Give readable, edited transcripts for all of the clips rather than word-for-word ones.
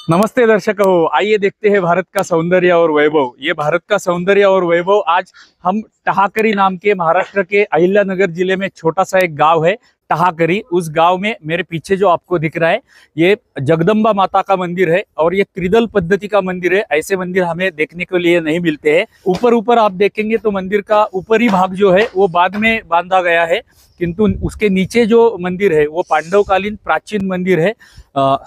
नमस्ते दर्शकों, आइए देखते हैं भारत का सौंदर्य और वैभव। ये भारत का सौंदर्य और वैभव आज हम टहाकरी नाम के महाराष्ट्र के अहिल्यानगर जिले में छोटा सा एक गांव है टहाकरी। उस गांव में मेरे पीछे जो आपको दिख रहा है ये जगदम्बा माता का मंदिर है और ये त्रिदल पद्धति का मंदिर है। ऐसे मंदिर हमें देखने के लिए नहीं मिलते हैं। ऊपर ऊपर आप देखेंगे तो मंदिर का ऊपरी भाग जो है वो बाद में बांधा गया है, किंतु उसके नीचे जो मंदिर है वो पांडवकालीन प्राचीन मंदिर है।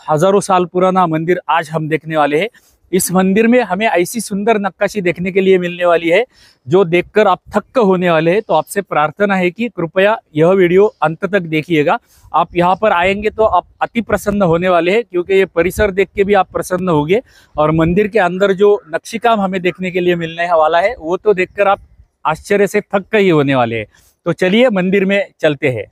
हजारों साल पुराना मंदिर आज हम देखने वाले हैं। इस मंदिर में हमें ऐसी सुंदर नक्काशी देखने के लिए मिलने वाली है जो देखकर आप थक्क होने वाले हैं। तो आपसे प्रार्थना है कि कृपया यह वीडियो अंत तक देखिएगा। आप यहाँ पर आएंगे तो आप अति प्रसन्न होने वाले हैं, क्योंकि ये परिसर देख के भी आप प्रसन्न होंगे और मंदिर के अंदर जो नक्शीकाम हमें देखने के लिए मिलने वाला है वो तो देखकर आप आश्चर्य से थक्क ही होने वाले हैं। तो चलिए मंदिर में चलते हैं।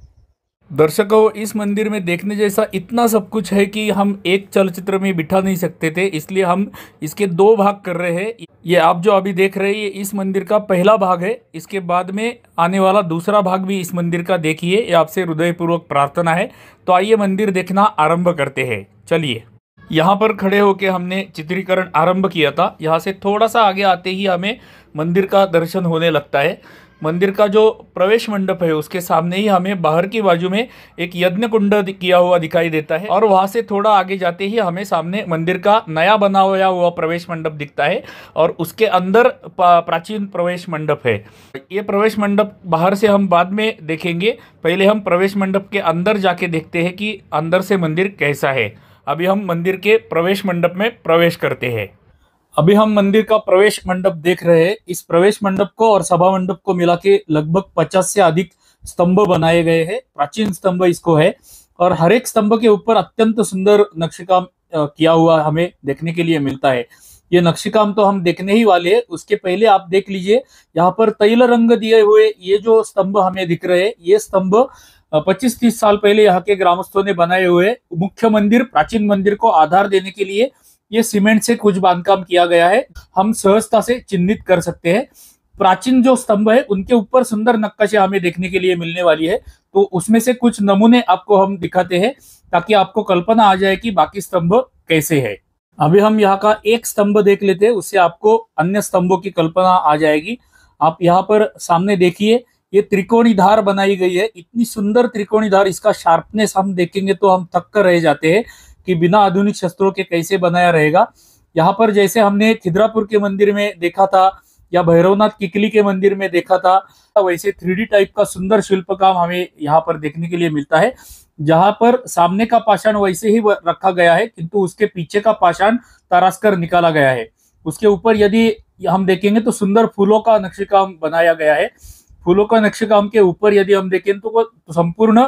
दर्शकों, इस मंदिर में देखने जैसा इतना सब कुछ है कि हम एक चलचित्र में बिठा नहीं सकते थे, इसलिए हम इसके दो भाग कर रहे हैं। ये आप जो अभी देख रहे हैं ये इस मंदिर का पहला भाग है। इसके बाद में आने वाला दूसरा भाग भी इस मंदिर का देखिए, ये आपसे हृदयपूर्वक प्रार्थना है। तो आइए मंदिर देखना आरंभ करते हैं। चलिए, यहाँ पर खड़े होकर हमने चित्रीकरण आरंभ किया था। यहाँ से थोड़ा सा आगे आते ही हमें मंदिर का दर्शन होने लगता है। मंदिर का जो प्रवेश मंडप है उसके सामने ही हमें बाहर की बाजू में एक यज्ञ कुंड किया हुआ दिखाई देता है और वहां से थोड़ा आगे जाते ही हमें सामने मंदिर का नया बना हुआ प्रवेश मंडप दिखता है और उसके अंदर प्राचीन प्रवेश मंडप है। ये प्रवेश मंडप बाहर से हम बाद में देखेंगे, पहले हम प्रवेश मंडप के अंदर जाके देखते हैं कि अंदर से मंदिर कैसा है। अभी हम मंदिर के प्रवेश मंडप में प्रवेश करते हैं। अभी हम मंदिर का प्रवेश मंडप देख रहे हैं। इस प्रवेश मंडप को और सभा मंडप को मिला के लगभग 50 से अधिक स्तंभ बनाए गए हैं। प्राचीन स्तंभ इसको है और हर एक स्तंभ के ऊपर अत्यंत सुंदर नक्शेकाम किया हुआ हमें देखने के लिए मिलता है। ये नक्शेकाम तो हम देखने ही वाले हैं, उसके पहले आप देख लीजिए यहाँ पर तैल रंग दिए हुए ये जो स्तंभ हमें दिख रहे हैं, ये स्तंभ 25-30 साल पहले यहाँ के ग्रामस्थों ने बनाए हुए मुख्य मंदिर प्राचीन मंदिर को आधार देने के लिए ये सीमेंट से कुछ बांधकाम किया गया है। हम सहजता से चिन्हित कर सकते हैं। प्राचीन जो स्तंभ है उनके ऊपर सुंदर नक्काशी हमें देखने के लिए मिलने वाली है। तो उसमें से कुछ नमूने आपको हम दिखाते हैं ताकि आपको कल्पना आ जाए कि बाकी स्तंभ कैसे है। अभी हम यहाँ का एक स्तंभ देख लेते हैं, उससे आपको अन्य स्तंभों की कल्पना आ जाएगी। आप यहाँ पर सामने देखिए, ये त्रिकोणी धार बनाई गई है। इतनी सुंदर त्रिकोणी धार, इसका शार्पनेस हम देखेंगे तो हम थक कर रह जाते हैं कि बिना आधुनिक शस्त्रों के कैसे बनाया रहेगा। यहाँ पर जैसे हमने खिद्रापुर के मंदिर में देखा था या भैरवनाथ किकली के मंदिर में देखा था, वैसे 3D टाइप का सुंदर शिल्प काम हमें यहाँ पर देखने के लिए मिलता है। जहाँ पर सामने का पाषाण वैसे ही रखा गया है, किंतु उसके पीछे का पाषाण तराश कर निकाला गया है। उसके ऊपर यदि हम देखेंगे तो सुंदर फूलों का नक्शेकाम बनाया गया है। फूलों का नक्शेकाम के ऊपर यदि हम देखें तो संपूर्ण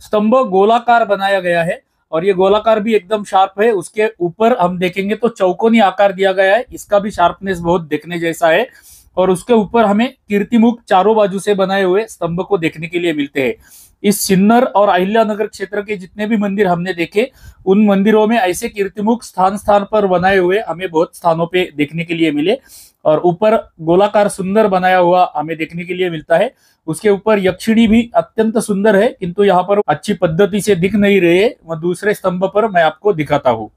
स्तंभ गोलाकार बनाया गया है और ये गोलाकार भी एकदम शार्प है। उसके ऊपर हम देखेंगे तो चौकोनी आकार दिया गया है, इसका भी शार्पनेस बहुत देखने जैसा है। और उसके ऊपर हमें कीर्तिमुख चारों बाजू से बनाए हुए स्तंभ को देखने के लिए मिलते हैं। इस सिन्नर और अहिल्यानगर क्षेत्र के जितने भी मंदिर हमने देखे, उन मंदिरों में ऐसे कीर्तिमुख स्थान स्थान पर बनाए हुए हमें बहुत स्थानों पे देखने के लिए मिले और ऊपर गोलाकार सुंदर बनाया हुआ हमें देखने के लिए मिलता है। उसके ऊपर यक्षिणी भी अत्यंत सुंदर है, किंतु यहाँ पर अच्छी पद्धति से दिख नहीं रहे। वह दूसरे स्तंभ पर मैं आपको दिखाता हूँ।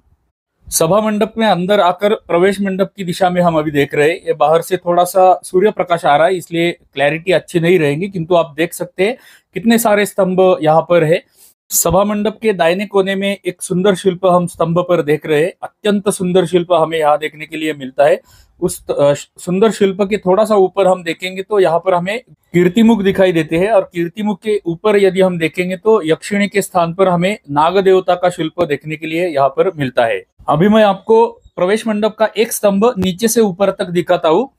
सभा मंडप में अंदर आकर प्रवेश मंडप की दिशा में हम अभी देख रहे हैं। ये बाहर से थोड़ा सा सूर्य प्रकाश आ रहा है, इसलिए क्लैरिटी अच्छी नहीं रहेगी, किंतु आप देख सकते हैं कितने सारे स्तंभ यहाँ पर है। सभा मंडप के दाहिने कोने में एक सुंदर शिल्प हम स्तंभ पर देख रहे हैं। अत्यंत सुंदर शिल्प हमें यहाँ देखने के लिए मिलता है। उस सुंदर शिल्प के थोड़ा सा ऊपर हम देखेंगे तो यहाँ पर हमें कीर्तिमुख दिखाई देते हैं और कीर्तिमुख के ऊपर यदि हम देखेंगे तो यक्षिणी के स्थान पर हमें नाग देवता का शिल्प देखने के लिए यहाँ पर मिलता है। अभी मैं आपको प्रवेश मंडप का एक स्तंभ नीचे से ऊपर तक दिखाता हूँ।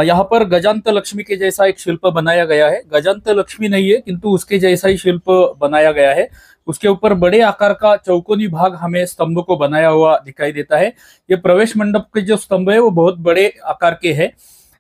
यहाँ पर गजांत लक्ष्मी के जैसा एक शिल्प बनाया गया है। गजांत लक्ष्मी नहीं है, किंतु उसके जैसा ही शिल्प बनाया गया है। उसके ऊपर बड़े आकार का चौकोनी भाग हमें स्तंभ को बनाया हुआ दिखाई देता है। ये प्रवेश मंडप के जो स्तंभ है वो बहुत बड़े आकार के हैं।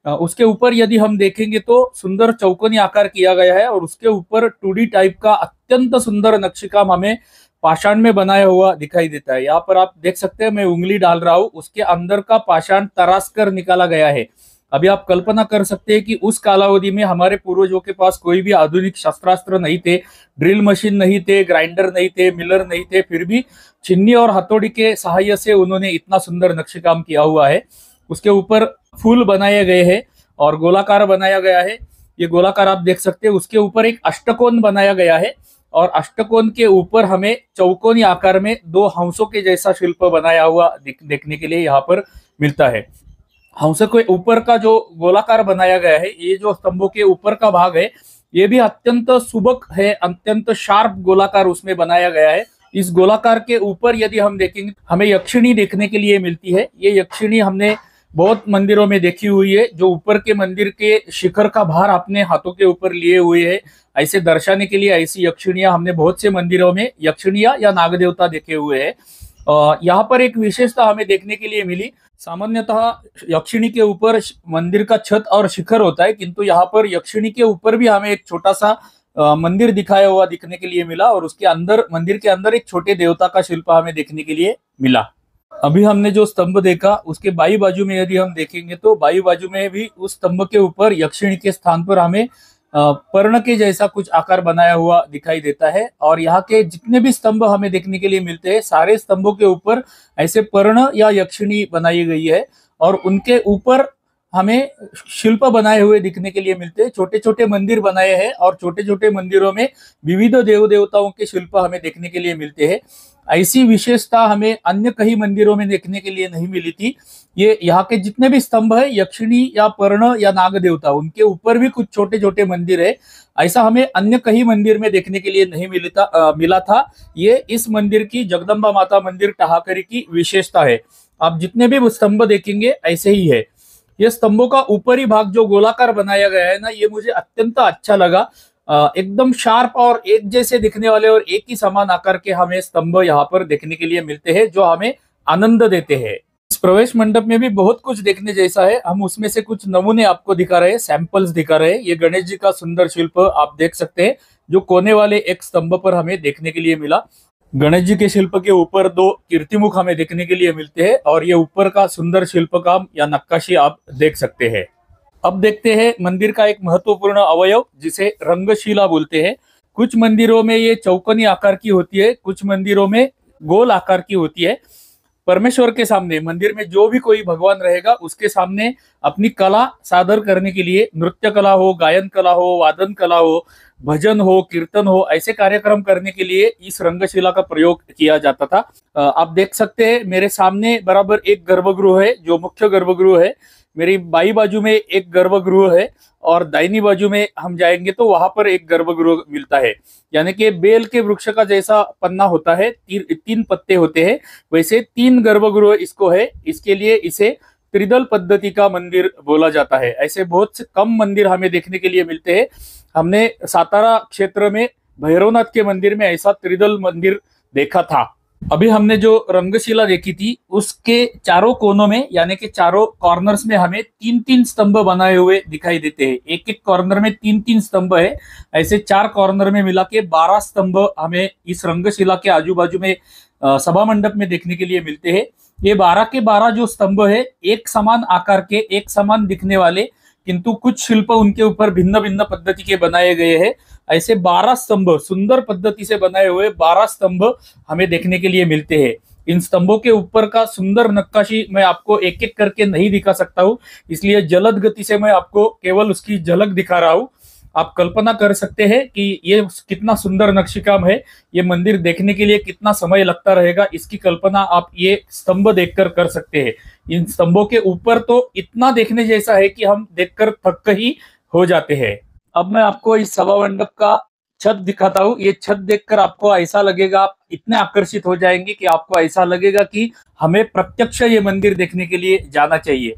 उसके ऊपर यदि हम देखेंगे तो सुंदर चौकोनी आकार किया गया है और उसके ऊपर 2D टाइप का अत्यंत सुंदर नक्शेकाम हमें पाषाण में बनाया हुआ दिखाई देता है। यहाँ पर आप देख सकते हैं, मैं उंगली डाल रहा हूँ, उसके अंदर का पाषाण तराश कर निकाला गया है। अभी आप कल्पना कर सकते हैं कि उस कालावधि में हमारे पूर्वजों के पास कोई भी आधुनिक शस्त्रास्त्र नहीं थे, ड्रिल मशीन नहीं थे, ग्राइंडर नहीं थे, मिलर नहीं थे, फिर भी छिन्नी और हथौड़ी के सहायता से उन्होंने इतना सुंदर नक्शे काम किया हुआ है। उसके ऊपर फूल बनाए गए हैं और गोलाकार बनाया गया है। ये गोलाकार आप देख सकते हैं। उसके ऊपर एक अष्टकोण बनाया गया है और अष्टकोण के ऊपर हमें चौकोनी आकार में दो हंसों के जैसा शिल्प बनाया हुआ देखने के लिए यहाँ पर मिलता है। हंस के ऊपर का जो गोलाकार बनाया गया है, ये जो स्तंभों के ऊपर का भाग है, ये भी अत्यंत सुबक है, अत्यंत शार्प गोलाकार उसमें बनाया गया है। इस गोलाकार के ऊपर यदि हम देखेंगे, हमें यक्षिणी देखने के लिए मिलती है। ये यक्षिणी हमने बहुत मंदिरों में देखी हुई है, जो ऊपर के मंदिर के शिखर का भार अपने हाथों के ऊपर लिए हुए है, ऐसे दर्शाने के लिए ऐसी यक्षिणियां हमने बहुत से मंदिरों में यक्षिणियां या नाग देवता देखे हुए हैं। यहाँ पर एक विशेषता हमें देखने के लिए मिली। सामान्यतः यक्षिणी के ऊपर मंदिर का छत और शिखर होता है, किंतु यहाँ पर यक्षिणी के ऊपर भी हमें एक छोटा सा मंदिर दिखाया हुआ दिखने के लिए मिला और उसके अंदर, मंदिर के अंदर एक छोटे देवता का शिल्प हमें देखने के लिए मिला। अभी हमने जो स्तंभ देखा, उसके बाई बाजू में यदि हम देखेंगे तो बाई बाजू में भी उस स्तंभ के ऊपर यक्षिणी के स्थान पर हमें पर्ण के जैसा कुछ आकार बनाया हुआ दिखाई देता है। और यहाँ के जितने भी स्तंभ हमें देखने के लिए मिलते हैं, सारे स्तंभों के ऊपर ऐसे पर्ण या यक्षिणी बनाई गई है और उनके ऊपर हमें शिल्प बनाए हुए दिखने के लिए मिलते हैं। छोटे छोटे मंदिर बनाए हैं और छोटे छोटे मंदिरों में विविध देव देवताओं के शिल्प हमें देखने के लिए मिलते हैं। ऐसी विशेषता हमें अन्य कई मंदिरों में देखने के लिए नहीं मिली थी। ये यहाँ के जितने भी स्तंभ है, यक्षिणी या पर्ण या नाग देवता, उनके ऊपर भी कुछ छोटे छोटे मंदिर है। ऐसा हमें अन्य कई मंदिर में देखने के लिए नहीं मिला था। ये इस मंदिर की, जगदम्बा माता मंदिर टहाकरी की विशेषता है। आप जितने भी स्तंभ देखेंगे ऐसे ही है। ये स्तंभों का ऊपरी भाग जो गोलाकार बनाया गया है ना, ये मुझे अत्यंत अच्छा लगा। एकदम शार्प और एक जैसे दिखने वाले और एक ही समान आकार के हमें स्तंभ यहाँ पर देखने के लिए मिलते हैं, जो हमें आनंद देते हैं। इस प्रवेश मंडप में भी बहुत कुछ देखने जैसा है। हम उसमें से कुछ नमूने आपको दिखा रहे हैं, सैंपल्स दिखा रहे हैं। ये गणेश जी का सुंदर शिल्प आप देख सकते हैं, जो कोने वाले एक स्तंभ पर हमें देखने के लिए मिला। गणेश जी के शिल्प के ऊपर दो कीर्तिमुख हमें देखने के लिए मिलते हैं और ये ऊपर का सुंदर शिल्प काम या नक्काशी आप देख सकते हैं। अब देखते हैं मंदिर का एक महत्वपूर्ण अवयव, जिसे रंगशिला बोलते हैं। कुछ मंदिरों में ये चौकोनी आकार की होती है, कुछ मंदिरों में गोल आकार की होती है। परमेश्वर के सामने, मंदिर में जो भी कोई भगवान रहेगा, उसके सामने अपनी कला सादर करने के लिए, नृत्य कला हो, गायन कला हो, वादन कला हो, भजन हो, कीर्तन हो, ऐसे कार्यक्रम करने के लिए इस रंगशिला का प्रयोग किया जाता था। आप देख सकते हैं मेरे सामने बराबर एक गर्भगृह है, जो मुख्य गर्भगृह है। मेरी बाई बाजू में एक गर्भगृह है और दाहिनी बाजू में हम जाएंगे तो वहां पर एक गर्भगृह मिलता है। यानी कि बेल के वृक्ष का जैसा पन्ना होता है, तीन पत्ते होते हैं, वैसे तीन गर्भगृह इसको है। इसके लिए इसे त्रिदल पद्धति का मंदिर बोला जाता है। ऐसे बहुत से कम मंदिर हमें देखने के लिए मिलते हैं। हमने सातारा क्षेत्र में भैरवनाथ के मंदिर में ऐसा त्रिदल मंदिर देखा था। अभी हमने जो रंगशिला देखी थी, उसके चारों कोनों में, यानी कि चारों कॉर्नर्स में हमें तीन तीन स्तंभ बनाए हुए दिखाई देते हैं। एक एक कॉर्नर में तीन तीन स्तंभ है। ऐसे चार कॉर्नर में मिला के 12 स्तंभ हमें इस रंगशिला के आजू बाजू में सभा मंडप में देखने के लिए मिलते हैं। ये 12 के 12 जो स्तंभ है, एक समान आकार के, एक समान दिखने वाले, किंतु कुछ शिल्प उनके ऊपर भिन्न भिन्न पद्धति के बनाए गए हैं। ऐसे 12 स्तंभ, सुंदर पद्धति से बनाए हुए 12 स्तंभ हमें देखने के लिए मिलते हैं। इन स्तंभों के ऊपर का सुंदर नक्काशी मैं आपको एक एक करके नहीं दिखा सकता हूँ, इसलिए जलद गति से मैं आपको केवल उसकी झलक दिखा रहा हूँ। आप कल्पना कर सकते हैं कि ये कितना सुंदर नक्शीकाम है। ये मंदिर देखने के लिए कितना समय लगता रहेगा, इसकी कल्पना आप ये स्तंभ देखकर कर सकते हैं। इन स्तंभों के ऊपर तो इतना देखने जैसा है कि हम देखकर थक ही हो जाते हैं। अब मैं आपको इस सभा मंडप का छत दिखाता हूँ। ये छत देखकर आपको ऐसा लगेगा, आप इतने आकर्षित हो जाएंगे कि आपको ऐसा लगेगा कि हमें प्रत्यक्ष ये मंदिर देखने के लिए जाना चाहिए।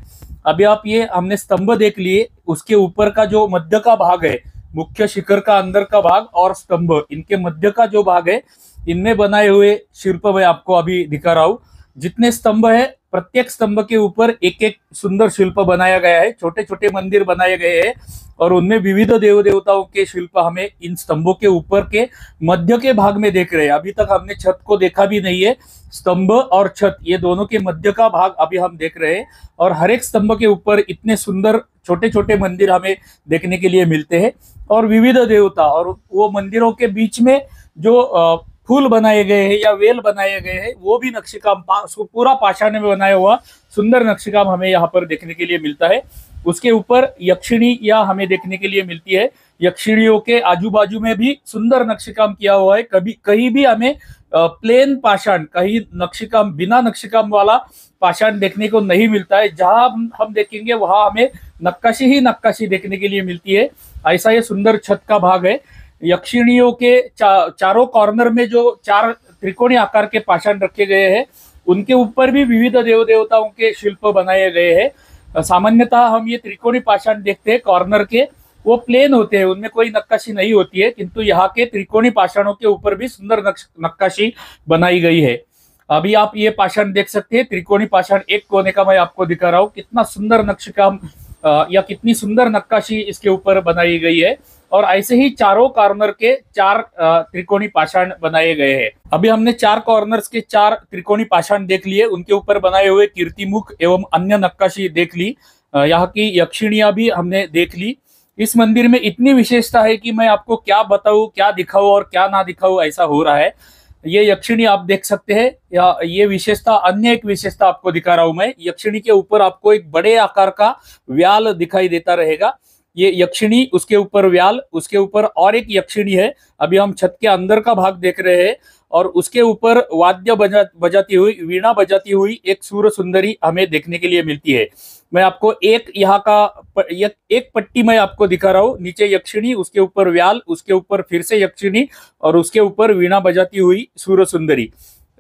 अभी आप ये हमने स्तंभ देख लिए, उसके ऊपर का जो मध्य का भाग है, मुख्य शिखर का अंदर का भाग और स्तंभ, इनके मध्य का जो भाग है, इनमें बनाए हुए शिल्प मैं आपको अभी दिखा रहा हूँ। जितने स्तंभ है प्रत्येक स्तंभ के ऊपर एक एक सुंदर शिल्प बनाया गया है, छोटे छोटे मंदिर बनाए गए हैं और उनमें विविध देव देवताओं के शिल्प हमें इन स्तंभों के ऊपर के मध्य के भाग में देख रहे हैं। अभी तक हमने छत को देखा भी नहीं है। स्तंभ और छत ये दोनों के मध्य का भाग अभी हम देख रहे हैं और हर एक स्तंभ के ऊपर इतने सुंदर छोटे छोटे मंदिर हमें देखने के लिए मिलते हैं और विविध देवता, और वो मंदिरों के बीच में जो फूल बनाए गए हैं या वेल बनाए गए हैं वो भी नक्शीकाम पूरा पाषाण में बनाया हुआ सुंदर नक्शीकाम हमें यहाँ पर देखने के लिए मिलता है। उसके ऊपर यक्षिणी या हमें देखने के लिए मिलती है। यक्षिणियों के आजू बाजू में भी सुंदर नक्शीकाम किया हुआ है। कभी कहीं भी हमें प्लेन पाषाण, कहीं नक्शीकाम बिना नक्शीकाम वाला पाषाण देखने को नहीं मिलता है। जहां हम देखेंगे वहां हमें नक्काशी ही नक्काशी देखने के लिए मिलती है। ऐसा ये सुंदर छत का भाग है। यक्षिणियों के चारों कॉर्नर में जो 4 त्रिकोणीय आकार के पाषाण रखे गए हैं उनके ऊपर भी विविध देव देवताओं के शिल्प बनाए गए हैं। सामान्यतः हम ये त्रिकोणीय पाषाण देखते हैं कॉर्नर के, वो प्लेन होते हैं, उनमें कोई नक्काशी नहीं होती है, किंतु यहाँ के त्रिकोणीय पाषाणों के ऊपर भी सुंदर नक्काशी बनाई गई है। अभी आप ये पाषाण देख सकते हैं, त्रिकोणीय पाषाण एक कोने का मैं आपको दिखा रहा हूँ। कितना सुंदर नक्शकाम या कितनी सुंदर नक्काशी इसके ऊपर बनाई गई है और ऐसे ही चारों कॉर्नर के 4 त्रिकोणीय पाषाण बनाए गए हैं। अभी हमने 4 कॉर्नर्स के 4 त्रिकोणीय पाषाण देख लिए, उनके ऊपर बनाए हुए कीर्तिमुख एवं अन्य नक्काशी देख ली, यहाँ की यक्षिणियां भी हमने देख ली। इस मंदिर में इतनी विशेषता है कि मैं आपको क्या बताऊं, क्या दिखाऊं और क्या ना दिखाऊं, ऐसा हो रहा है। ये यक्षिणी आप देख सकते हैं, या ये विशेषता, अन्य एक विशेषता आपको दिखा रहा हूं मैं। यक्षिणी के ऊपर आपको एक बड़े आकार का व्याल दिखाई देता रहेगा। ये यक्षिणी, उसके ऊपर व्याल, उसके ऊपर और एक यक्षिणी है। अभी हम छत के अंदर का भाग देख रहे हैं और उसके ऊपर वाद्य बजाती हुई, वीणा बजाती हुई एक सूर सुंदरी हमें देखने के लिए मिलती है। मैं आपको एक यहाँ का एक पट्टी मैं आपको दिखा रहा हूँ। नीचे यक्षिणी, उसके ऊपर व्याल, उसके ऊपर फिर से यक्षिणी और उसके ऊपर वीणा बजाती हुई सूर सुंदरी।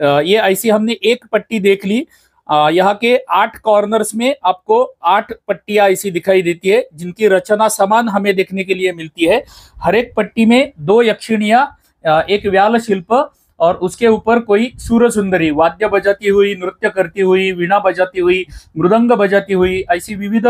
ये ऐसी हमने एक पट्टी देख ली। यहाँ के 8 कॉर्नर्स में आपको 8 पट्टियां ऐसी दिखाई देती है जिनकी रचना समान हमें देखने के लिए मिलती है। हर एक पट्टी में 2 यक्षिणियां, एक व्याल शिल्प और उसके ऊपर कोई सूर सुंदरी वाद्य बजाती हुई, नृत्य करती हुई, वीणा बजाती हुई, मृदंग बजाती हुई, ऐसी विविध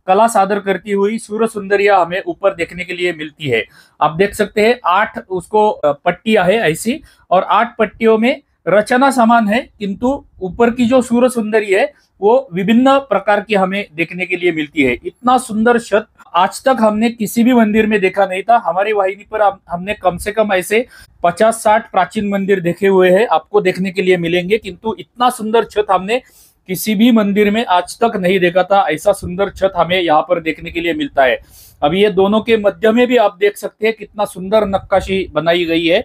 कला सादर करती हुई सूर सुंदरियां हमें ऊपर देखने के लिए मिलती है। आप देख सकते हैं 8 उसको पट्टियां है ऐसी, और 8 पट्टियों में रचना समान है, किंतु ऊपर की जो सूर सुंदरी है वो विभिन्न प्रकार की हमें देखने के लिए मिलती है। इतना सुंदर छत आज तक हमने किसी भी मंदिर में देखा नहीं था। हमारी वाहिनी पर हमने कम से कम ऐसे 50-60 प्राचीन मंदिर देखे हुए हैं, आपको देखने के लिए मिलेंगे, किंतु इतना सुंदर छत हमने किसी भी मंदिर में आज तक नहीं देखा था। ऐसा सुंदर छत हमें यहाँ पर देखने के लिए मिलता है। अभी ये दोनों के मध्य में भी आप देख सकते हैं कितना सुंदर नक्काशी बनाई गई है।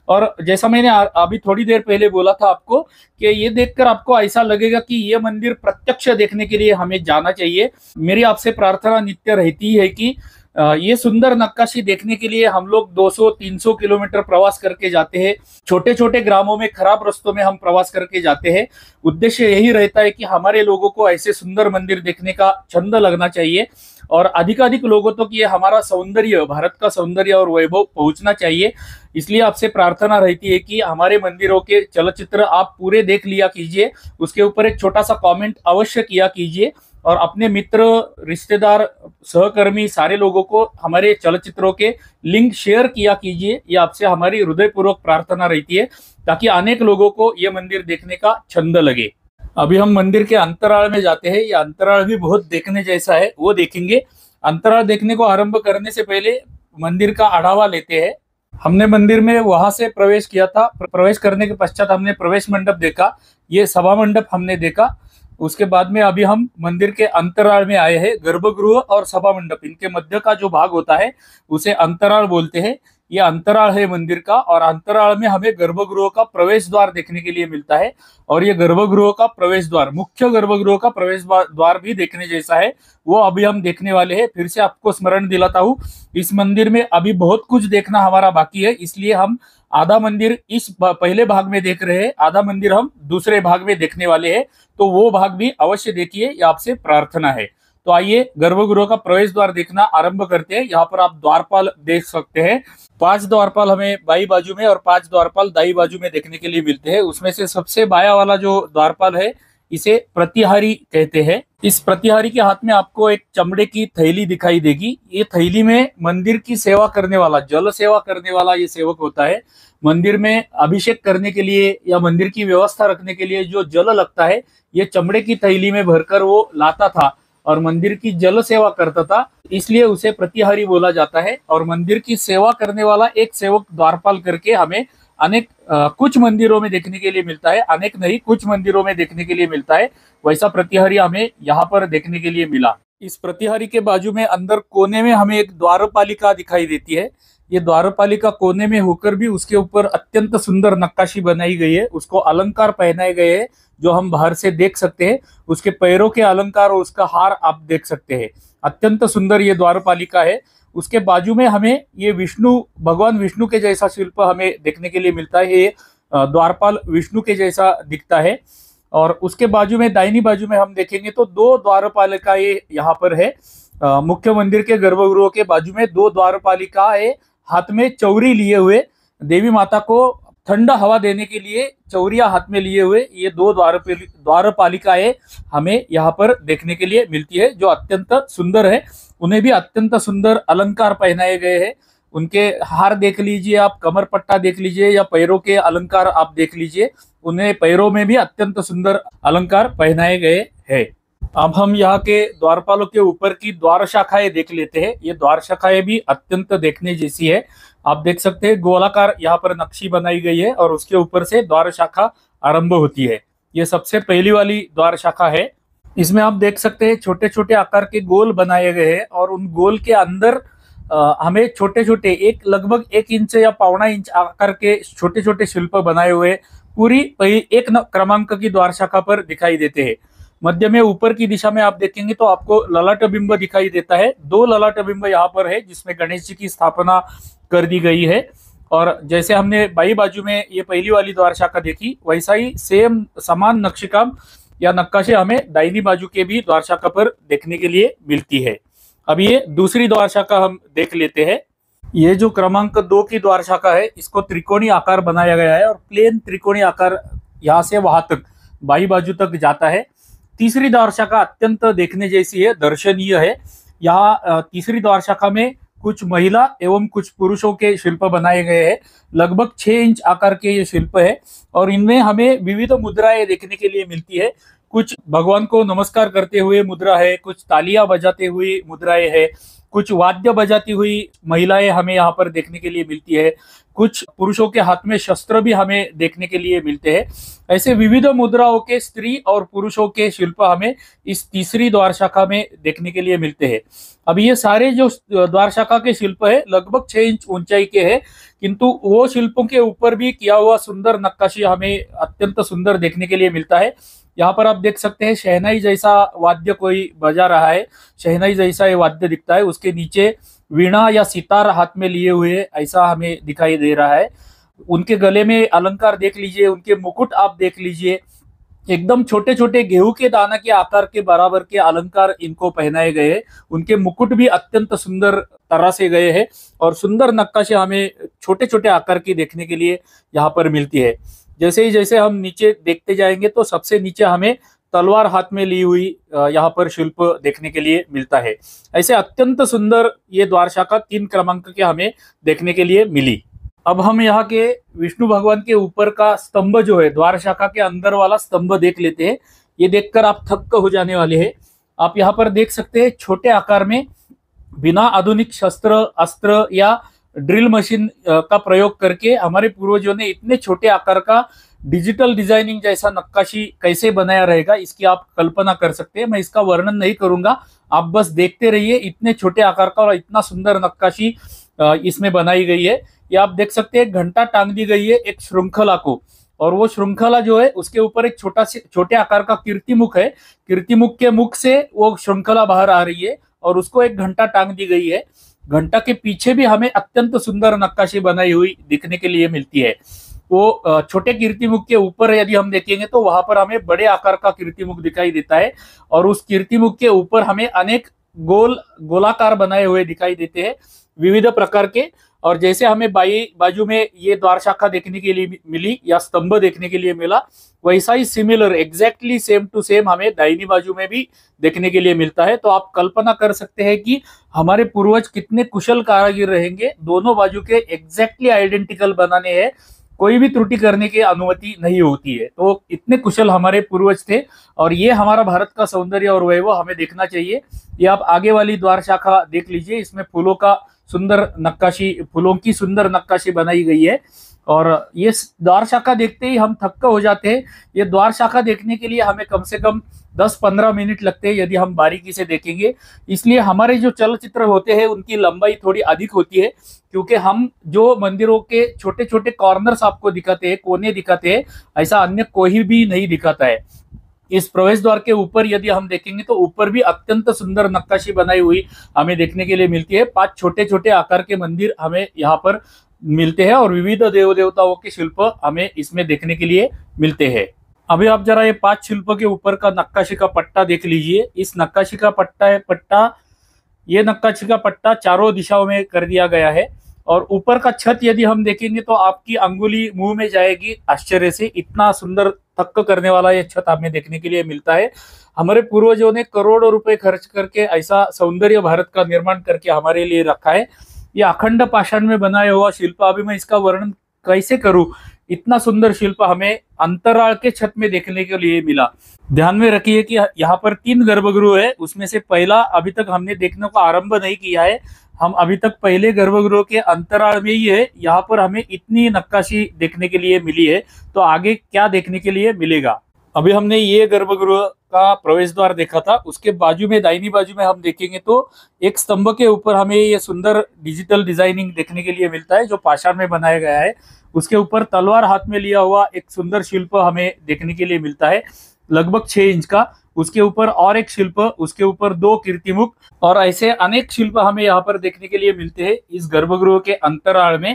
और जैसा मैंने अभी थोड़ी देर पहले बोला था आपको कि ये देखकर आपको ऐसा लगेगा कि ये मंदिर प्रत्यक्ष देखने के लिए हमें जाना चाहिए। मेरी आपसे प्रार्थना नित्य रहती है कि ये सुंदर नक्काशी देखने के लिए हम लोग 200-300 किलोमीटर प्रवास करके जाते हैं। छोटे छोटे ग्रामों में, खराब रास्तों में हम प्रवास करके जाते हैं। उद्देश्य यही रहता है कि हमारे लोगों को ऐसे सुंदर मंदिर देखने का छंद लगना चाहिए और अधिकाधिक लोगों तक ये हमारा सौंदर्य, भारत का सौंदर्य और वैभव पहुंचना चाहिए। इसलिए आपसे प्रार्थना रहती है कि हमारे मंदिरों के चलचित्र आप पूरे देख लिया कीजिए, उसके ऊपर एक छोटा सा कमेंट अवश्य किया कीजिए और अपने मित्र, रिश्तेदार, सहकर्मी सारे लोगों को हमारे चलचित्रों के लिंक शेयर किया कीजिए। ये आपसे हमारी हृदयपूर्वक प्रार्थना रहती है ताकि अनेक लोगों को ये मंदिर देखने का छंद लगे। अभी हम मंदिर के अंतराल में जाते हैं। ये अंतराल भी बहुत देखने जैसा है, वो देखेंगे। अंतराल देखने को आरंभ करने से पहले मंदिर का आढ़ावा लेते हैं। हमने मंदिर में वहां से प्रवेश किया था। प्रवेश करने के पश्चात हमने प्रवेश मंडप देखा, ये सभा मंडप हमने देखा। उसके बाद में अभी हम मंदिर के अंतराल में आए हैं। गर्भगृह और सभा मंडप, इनके मध्य का जो भाग होता है उसे अंतराल बोलते हैं। ये अंतराल है मंदिर का, और अंतराल में हमें गर्भगृह का प्रवेश द्वार देखने के लिए मिलता है। और ये गर्भगृह का प्रवेश द्वार, मुख्य गर्भगृह का प्रवेश द्वार भी देखने जैसा है, वो अभी हम देखने वाले हैं। फिर से आपको स्मरण दिलाता हूँ, इस मंदिर में अभी बहुत कुछ देखना हमारा बाकी है, इसलिए हम आधा मंदिर इस पहले भाग में देख रहे हैं, आधा मंदिर हम दूसरे भाग में देखने वाले हैं। तो वो भाग भी अवश्य देखिए, ये आपसे प्रार्थना है। तो आइए गर्भगृह का प्रवेश द्वार देखना आरंभ करते हैं। यहाँ पर आप द्वारपाल देख सकते हैं। 5 द्वारपाल हमें बाई बाजू में और 5 द्वारपाल दाई बाजू में देखने के लिए मिलते हैं। उसमें से सबसे बाया वाला जो द्वारपाल है इसे प्रतिहारी कहते हैं। इस प्रतिहारी के हाथ में आपको एक चमड़े की थैली दिखाई देगी। ये थैली में मंदिर की सेवा करने वाला, जल सेवा करने वाला ये सेवक होता है। मंदिर में अभिषेक करने के लिए या मंदिर की व्यवस्था रखने के लिए जो जल लगता है, ये चमड़े की थैली में भरकर वो लाता था और मंदिर की जल सेवा करता था, इसलिए उसे प्रतिहारी बोला जाता है। और मंदिर की सेवा करने वाला एक सेवक द्वारपाल करके हमें अनेक कुछ मंदिरों में देखने के लिए मिलता है, अनेक नहीं कुछ मंदिरों में देखने के लिए मिलता है। वैसा प्रतिहारी हमें यहाँ पर देखने के लिए मिला। इस प्रतिहारी के बाजू में अंदर कोने में हमें एक द्वारपालिका दिखाई देती है। ये द्वारपालिका कोने में होकर भी उसके ऊपर अत्यंत सुंदर नक्काशी बनाई गई है, उसको अलंकार पहनाए गए हैं जो हम बाहर से देख सकते हैं। उसके पैरों के अलंकार और उसका हार आप देख सकते हैं। अत्यंत सुंदर ये द्वारपालिका है। उसके बाजू में हमें ये विष्णु, भगवान विष्णु के जैसा शिल्प हमें देखने के लिए मिलता है। ये द्वारपाल विष्णु के जैसा दिखता है। और उसके बाजू में, दाहिनी बाजू में हम देखेंगे तो 2 द्वारपालिका ये यहाँ पर है। मुख्य मंदिर के गर्भगृह के बाजू में 2 द्वारपालिका है, हाथ में चौरी लिए हुए, देवी माता को ठंडा हवा देने के लिए चौरिया हाथ में लिए हुए ये 2 द्वारपालिकाएं हमें यहाँ पर देखने के लिए मिलती है, जो अत्यंत सुंदर है। उन्हें भी अत्यंत सुंदर अलंकार पहनाए गए हैं। उनके हार देख लीजिए आप, कमर पट्टा देख लीजिए या पैरों के अलंकार आप देख लीजिए, उन्हें पैरों में भी अत्यंत सुंदर अलंकार पहनाए गए हैं। अब हम यहाँ के द्वारपालों के ऊपर की द्वार शाखाएं देख लेते हैं। ये द्वार शाखाएं भी अत्यंत देखने जैसी है। आप देख सकते हैं गोलाकार यहाँ पर नक्शी बनाई गई है और उसके ऊपर से द्वार शाखा आरंभ होती है। ये सबसे पहली वाली द्वार शाखा है। इसमें आप देख सकते हैं छोटे छोटे आकार के गोल बनाए गए हैं और उन गोल के अंदर हमें छोटे छोटे लगभग 1 इंच या 1.25 इंच आकार के छोटे छोटे शिल्प बनाए हुए पूरी 1 क्रमांक की द्वार शाखा पर दिखाई देते हैं। मध्य में ऊपर की दिशा में आप देखेंगे तो आपको ललाट बिंब दिखाई देता है। 2 ललाट बिंब यहाँ पर है जिसमें गणेश जी की स्थापना कर दी गई है। और जैसे हमने बाई बाजू में ये पहली वाली द्वार शाखा देखी, वैसा ही सेम समान नक्शेकाम या नक्काशी हमें दाहिनी बाजू के भी द्वार शाखा पर देखने के लिए मिलती है। अब ये दूसरी द्वार शाखा हम देख लेते हैं। ये जो क्रमांक 2 की द्वार शाखा है, इसको त्रिकोणीय आकार बनाया गया है और प्लेन त्रिकोणीय आकार यहाँ से वहां तक बाई बाजू तक जाता है। तीसरी द्वार शाखा अत्यंत देखने जैसी है, दर्शनीय है। यहाँ तीसरी द्वार शाखा में कुछ महिला एवं कुछ पुरुषों के शिल्प बनाए गए हैं। लगभग 6 इंच आकार के ये शिल्प है और इनमें हमें विविध मुद्राएं देखने के लिए मिलती है। कुछ भगवान को नमस्कार करते हुए मुद्रा है, कुछ तालियां बजाते हुए मुद्राएं है, कुछ वाद्य बजाती हुई महिलाएं हमें यहाँ पर देखने के लिए मिलती है, कुछ पुरुषों के हाथ में शस्त्र भी हमें देखने के लिए मिलते हैं। ऐसे विविध मुद्राओं के स्त्री और पुरुषों के शिल्प हमें इस तीसरी द्वार शाखा में देखने के लिए मिलते हैं। अब ये सारे जो द्वार शाखा के शिल्प है लगभग 6 इंच ऊंचाई के हैं, किंतु वो शिल्पों के ऊपर भी किया हुआ सुंदर नक्काशी हमें अत्यंत सुंदर देखने के लिए मिलता है। यहाँ पर आप देख सकते हैं शहनाई जैसा वाद्य कोई बजा रहा है, शहनाई जैसा ये वाद्य दिखता है। उसके नीचे वीणा या सितार हाथ में लिए हुए ऐसा हमें दिखाई दे रहा है। उनके गले में अलंकार देख लीजिए, उनके मुकुट आप देख लीजिए, एकदम छोटे छोटे गेहूं के दाना के आकार के बराबर के अलंकार इनको पहनाए गए हैं। उनके मुकुट भी अत्यंत सुंदर तरह से गए हैं और सुंदर नक्काशी हमें छोटे छोटे आकार की देखने के लिए यहाँ पर मिलती है। जैसे हम नीचे देखते जाएंगे तो सबसे नीचे हमें तलवार हाथ में ली हुई यहाँ पर शिल्प देखने के लिए मिलता है। ऐसे अत्यंत सुंदर ये द्वार शाखा 3 क्रमांक के हमें देखने के लिए मिली। अब हम यहाँ के विष्णु भगवान के ऊपर का स्तंभ जो है, द्वार शाखा के अंदर वाला स्तंभ देख लेते हैं। ये देखकर आप थक्क हो जाने वाले हैं। आप यहाँ पर देख सकते हैं छोटे आकार में बिना आधुनिक शस्त्र अस्त्र या ड्रिल मशीन का प्रयोग करके हमारे पूर्वजों ने इतने छोटे आकार का डिजिटल डिजाइनिंग जैसा नक्काशी कैसे बनाया रहेगा, इसकी आप कल्पना कर सकते हैं। मैं इसका वर्णन नहीं करूंगा, आप बस देखते रहिए। इतने छोटे आकार का और इतना सुंदर नक्काशी इसमें बनाई गई है। ये आप देख सकते हैं घंटा टांग दी गई है एक श्रृंखला को, और वो श्रृंखला जो है उसके ऊपर एक छोटे आकार का कीर्तिमुख है। कीर्तिमुख के मुख से वो श्रृंखला बाहर आ रही है और उसको एक घंटा टांग दी गई है। घंटा के पीछे भी हमें अत्यंत सुंदर नक्काशी बनाई हुई दिखने के लिए मिलती है। वो छोटे कीर्तिमुख के ऊपर यदि हम देखेंगे तो वहां पर हमें बड़े आकार का कीर्तिमुख दिखाई देता है, और उस कीर्तिमुख के ऊपर हमें अनेक गोलाकार बनाए हुए दिखाई देते हैं विविध प्रकार के। और जैसे हमें बाई बाजू में ये द्वार शाखा देखने के लिए मिली या स्तंभ देखने के लिए मिला, वैसा ही similar exactly same to same हमें दाहिनी बाजू में भी देखने के लिए मिलता है। तो आप कल्पना कर सकते हैं कि हमारे पूर्वज कितने कुशल कारीगर रहेंगे, दोनों बाजू के एग्जैक्टली आइडेंटिकल बनाने हैं, कोई भी त्रुटि करने की अनुमति नहीं होती है। तो इतने कुशल हमारे पूर्वज थे, और ये हमारा भारत का सौंदर्य और वैभव हमें देखना चाहिए। ये आप आगे वाली द्वार शाखा देख लीजिए, इसमें फूलों का सुंदर नक्काशी, फूलों की सुंदर नक्काशी बनाई गई है। और ये द्वार शाखा देखते ही हम थक्का हो जाते हैं। ये द्वार शाखा देखने के लिए हमें कम से कम 10-15 मिनट लगते हैं यदि हम बारीकी से देखेंगे। इसलिए हमारे जो चलचित्र होते हैं उनकी लंबाई थोड़ी अधिक होती है, क्योंकि हम जो मंदिरों के छोटे छोटे कॉर्नर्स आपको दिखाते हैं, कोने दिखाते हैं, ऐसा अन्य कोई भी नहीं दिखाता है। इस प्रवेश द्वार के ऊपर यदि हम देखेंगे तो ऊपर भी अत्यंत सुंदर नक्काशी बनाई हुई हमें देखने के लिए मिलती है। 5 छोटे छोटे आकार के मंदिर हमें यहाँ पर मिलते हैं, और विविध देव देवताओं के शिल्प हमें इसमें देखने के लिए मिलते हैं। अभी आप जरा ये 5 शिल्प के ऊपर का नक्काशी का पट्टा देख लीजिए। इस नक्काशी का ये नक्काशी का पट्टा चारों दिशाओं में कर दिया गया है, और ऊपर का छत यदि हम देखेंगे तो आपकी अंगुली मुंह में जाएगी आश्चर्य से, इतना सुंदर थक्क करने वाला ये छत हमें देखने के लिए मिलता है। हमारे पूर्वजों ने करोड़ों रुपए खर्च करके ऐसा सौंदर्य भारत का निर्माण करके हमारे लिए रखा है। ये अखंड पाषाण में बनाया हुआ शिल्प, अभी मैं इसका वर्णन कैसे करूं, इतना सुंदर शिल्प हमें अंतराल के छत में देखने के लिए मिला। ध्यान में रखिए कि यहाँ पर 3 गर्भगृह है, उसमें से पहला अभी तक हमने देखने को आरंभ नहीं किया है। हम अभी तक पहले गर्भगृह के अंतराल में ही है। यहाँ पर हमें इतनी नक्काशी देखने के लिए मिली है, तो आगे क्या देखने के लिए मिलेगा। अभी हमने ये गर्भगृह का प्रवेश द्वार देखा था, उसके बाजू में दाहिनी बाजू में हम देखेंगे तो एक स्तंभ के ऊपर हमें ये सुंदर डिजिटल डिजाइनिंग देखने के लिए मिलता है, जो पाषाण में बनाया गया है। उसके ऊपर तलवार हाथ में लिया हुआ एक सुंदर शिल्प हमें देखने के लिए मिलता है, लगभग 6 इंच का। उसके ऊपर और एक शिल्प, उसके ऊपर 2 कीर्तिमुख, और ऐसे अनेक शिल्प हमें यहाँ पर देखने के लिए मिलते हैं इस गर्भगृह के अंतराल में।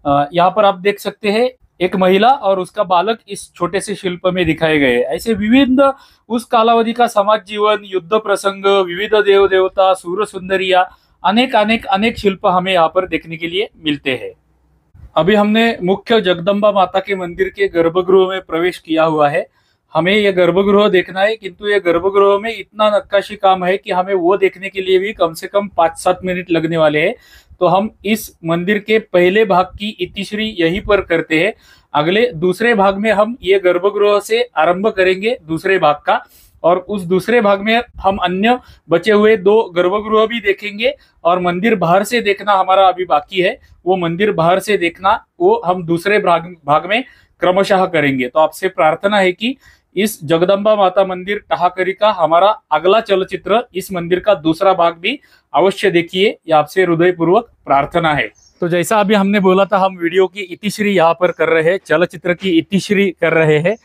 यहाँ पर आप देख सकते हैं एक महिला और उसका बालक इस छोटे से शिल्प में दिखाए गए। ऐसे विविध उस कालावधि का समाज जीवन, युद्ध प्रसंग, विविध देव देवता, सूर सुंदरिया, अनेक शिल्प हमें यहाँ पर देखने के लिए मिलते हैं। अभी हमने मुख्य जगदम्बा माता के मंदिर के गर्भगृह में प्रवेश किया हुआ है। हमें यह गर्भगृह देखना है, किंतु ये गर्भगृह में इतना नक्काशी काम है कि हमें वो देखने के लिए भी कम से कम 5-7 मिनट लगने वाले हैं। तो हम इस मंदिर के पहले भाग की इतिश्री यहीं पर करते हैं। अगले दूसरे भाग में हम ये गर्भगृह से आरंभ करेंगे दूसरे भाग का, और उस दूसरे भाग में हम अन्य बचे हुए 2 गर्भगृह भी देखेंगे। और मंदिर बाहर से देखना हमारा अभी बाकी है, वो मंदिर बाहर से देखना वो हम दूसरे भाग में क्रमशः करेंगे। तो आपसे प्रार्थना है कि इस जगदम्बा माता मंदिर टहाकरी का हमारा अगला चलचित्र, इस मंदिर का दूसरा भाग भी अवश्य देखिए, ये आपसे हृदयपूर्वक प्रार्थना है। तो जैसा अभी हमने बोला था, हम वीडियो की इतिश्री यहाँ पर कर रहे हैं, चलचित्र की इतिश्री कर रहे हैं।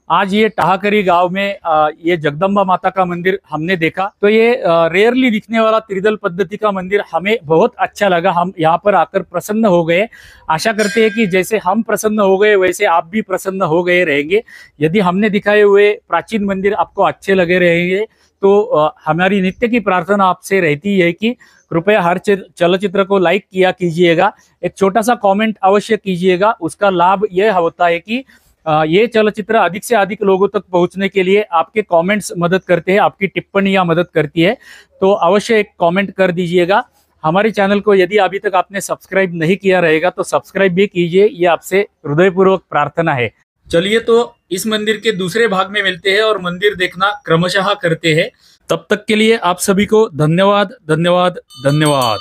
आज ये टहाकरी गांव में ये जगदम्बा माता का मंदिर हमने देखा, तो ये रेयरली दिखने वाला त्रिदल पद्धति का मंदिर हमें बहुत अच्छा लगा। हम यहाँ पर आकर प्रसन्न हो गए। आशा करते हैं कि जैसे हम प्रसन्न हो गए वैसे आप भी प्रसन्न हो गए रहेंगे। यदि हमने दिखाए हुए प्राचीन मंदिर आपको अच्छे लगे रहेंगे तो हमारी नित्य की प्रार्थना आपसे रहती है कि कृपया हर चलचित्र को लाइक किया कीजिएगा, एक छोटा सा कमेंट अवश्य कीजिएगा। उसका लाभ यह होता है कि ये चलचित्र अधिक से अधिक लोगों तक पहुंचने के लिए आपके कमेंट्स मदद करते हैं, आपकी टिप्पणियां मदद करती है। तो अवश्य एक कमेंट कर दीजिएगा। हमारे चैनल को यदि अभी तक आपने सब्सक्राइब नहीं किया रहेगा तो सब्सक्राइब भी कीजिए, ये आपसे हृदयपूर्वक प्रार्थना है। चलिए तो इस मंदिर के दूसरे भाग में मिलते हैं और मंदिर देखना क्रमशः करते हैं। तब तक के लिए आप सभी को धन्यवाद धन्यवाद धन्यवाद।